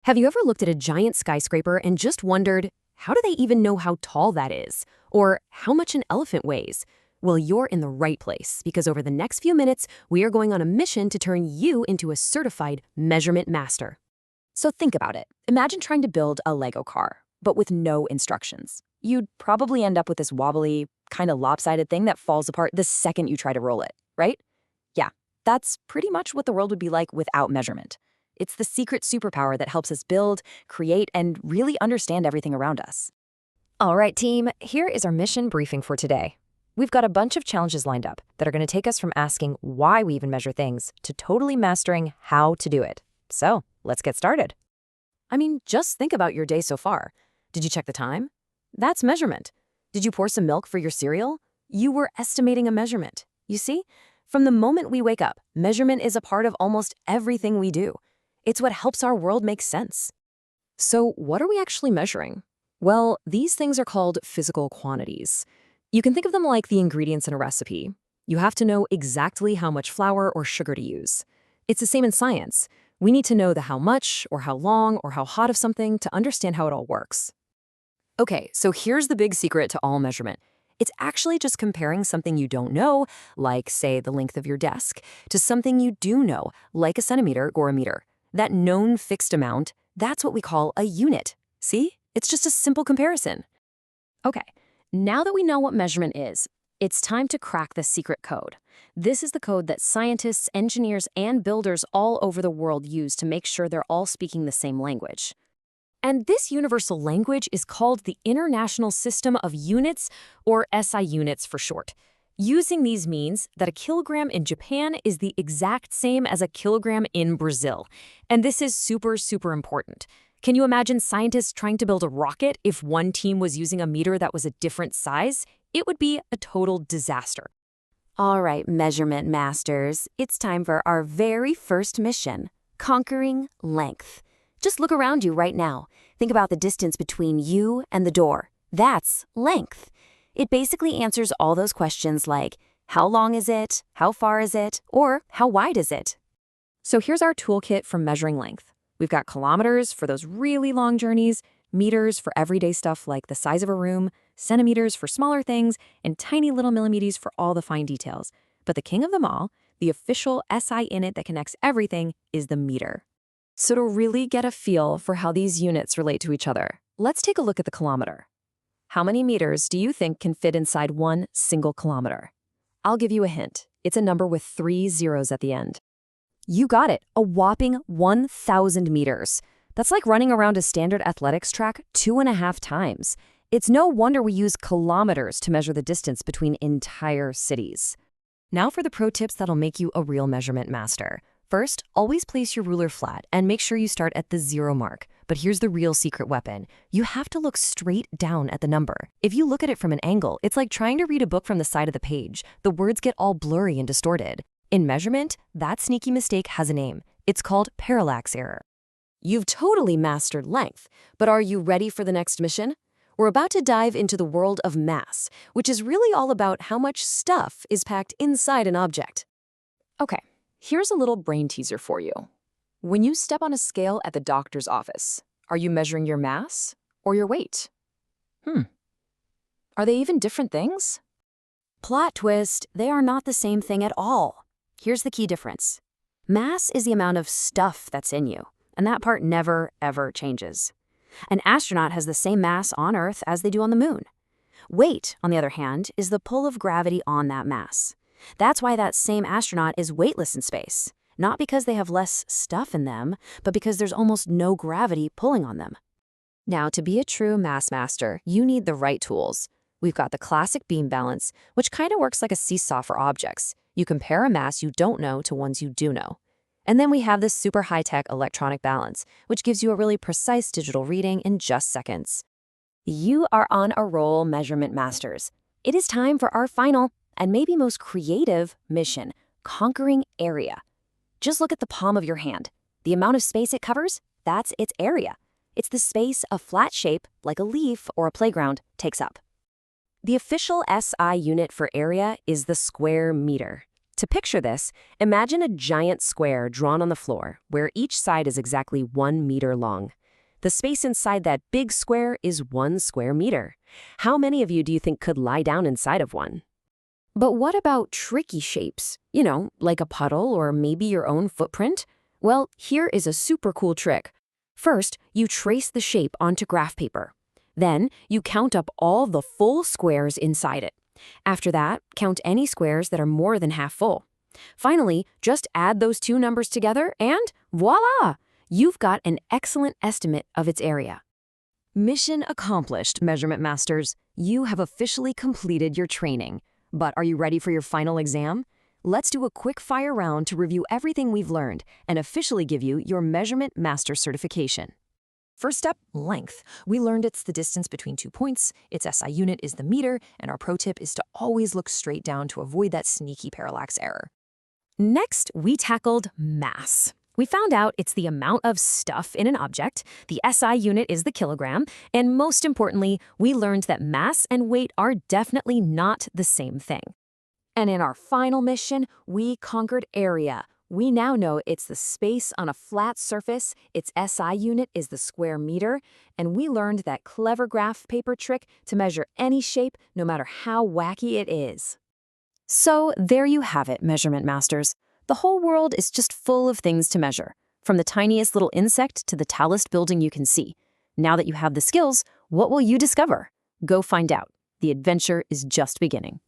Have you ever looked at a giant skyscraper and just wondered, how do they even know how tall that is? Or how much an elephant weighs? Well, you're in the right place, because over the next few minutes, we are going on a mission to turn you into a certified measurement master. So think about it. Imagine trying to build a Lego car, but with no instructions. You'd probably end up with this wobbly, kind of lopsided thing that falls apart the second you try to roll it, right? Yeah, that's pretty much what the world would be like without measurement. It's the secret superpower that helps us build, create, and really understand everything around us. All right, team, here is our mission briefing for today. We've got a bunch of challenges lined up that are going to take us from asking why we even measure things to totally mastering how to do it. So, let's get started. Just think about your day so far. Did you check the time? That's measurement. Did you pour some milk for your cereal? You were estimating a measurement. You see? From the moment we wake up, measurement is a part of almost everything we do. It's what helps our world make sense. So what are we actually measuring? Well, these things are called physical quantities. You can think of them like the ingredients in a recipe. You have to know exactly how much flour or sugar to use. It's the same in science. We need to know the how much, or how long, or how hot of something to understand how it all works. Okay, so here's the big secret to all measurement. It's actually just comparing something you don't know, like, say, the length of your desk, to something you do know, like a centimeter or a meter. That known fixed amount, that's what we call a unit. See? It's just a simple comparison. Okay, now that we know what measurement is, it's time to crack the secret code. This is the code that scientists, engineers, and builders all over the world use to make sure they're all speaking the same language. And this universal language is called the International System of Units, or SI units for short. Using these means that a kilogram in Japan is the exact same as a kilogram in Brazil. And this is super, super important. Can you imagine scientists trying to build a rocket if one team was using a meter that was a different size? It would be a total disaster. All right, measurement masters, it's time for our very first mission, conquering length. Just look around you right now. Think about the distance between you and the door. That's length. It basically answers all those questions like, how long is it, how far is it, or how wide is it? So here's our toolkit for measuring length. We've got kilometers for those really long journeys, meters for everyday stuff like the size of a room, centimeters for smaller things, and tiny little millimeters for all the fine details. But the king of them all, the official SI unit that connects everything, is the meter. So to really get a feel for how these units relate to each other, let's take a look at the kilometer. How many meters do you think can fit inside one single kilometer? I'll give you a hint. It's a number with 3 zeros at the end. You got it, a whopping 1,000 meters. That's like running around a standard athletics track 2.5 times. It's no wonder we use kilometers to measure the distance between entire cities. Now for the pro tips that'll make you a real measurement master. First, always place your ruler flat and make sure you start at the 0 mark. But here's the real secret weapon. You have to look straight down at the number. If you look at it from an angle, it's like trying to read a book from the side of the page. The words get all blurry and distorted. In measurement, that sneaky mistake has a name. It's called parallax error. You've totally mastered length, but are you ready for the next mission? We're about to dive into the world of mass, which is really all about how much stuff is packed inside an object. Okay. Here's a little brain teaser for you. When you step on a scale at the doctor's office, are you measuring your mass or your weight? Are they even different things? Plot twist, they are not the same thing at all. Here's the key difference. Mass is the amount of stuff that's in you, and that part never, ever changes. An astronaut has the same mass on Earth as they do on the moon. Weight, on the other hand, is the pull of gravity on that mass. That's why that same astronaut is weightless in space. Not because they have less stuff in them, but because there's almost no gravity pulling on them. Now, to be a true mass master, you need the right tools. We've got the classic beam balance, which kind of works like a seesaw for objects. You compare a mass you don't know to ones you do know. And then we have this super high-tech electronic balance, which gives you a really precise digital reading in just seconds. You are on a roll, measurement masters. It is time for our final and maybe most creative mission, conquering area. Just look at the palm of your hand. The amount of space it covers, that's its area. It's the space a flat shape, like a leaf or a playground, takes up. The official SI unit for area is the square meter. To picture this, imagine a giant square drawn on the floor, where each side is exactly 1 meter long. The space inside that big square is 1 square meter. How many of you do you think could lie down inside of one? But what about tricky shapes? Like a puddle or maybe your own footprint? Well, here is a super cool trick. First, you trace the shape onto graph paper. Then, you count up all the full squares inside it. After that, count any squares that are more than half full. Finally, just add those two numbers together and voila! You've got an excellent estimate of its area. Mission accomplished, Measurement Masters. You have officially completed your training. But are you ready for your final exam? Let's do a quick fire round to review everything we've learned and officially give you your Measurement Master certification. First up, length. We learned it's the distance between 2 points, its SI unit is the meter, and our pro tip is to always look straight down to avoid that sneaky parallax error. Next, we tackled mass. We found out it's the amount of stuff in an object, the SI unit is the kilogram, and most importantly, we learned that mass and weight are definitely not the same thing. And in our final mission, we conquered area. We now know it's the space on a flat surface, its SI unit is the square meter, and we learned that clever graph paper trick to measure any shape, no matter how wacky it is. So there you have it, Measurement Masters. The whole world is just full of things to measure, from the tiniest little insect to the tallest building you can see. Now that you have the skills, what will you discover? Go find out. The adventure is just beginning.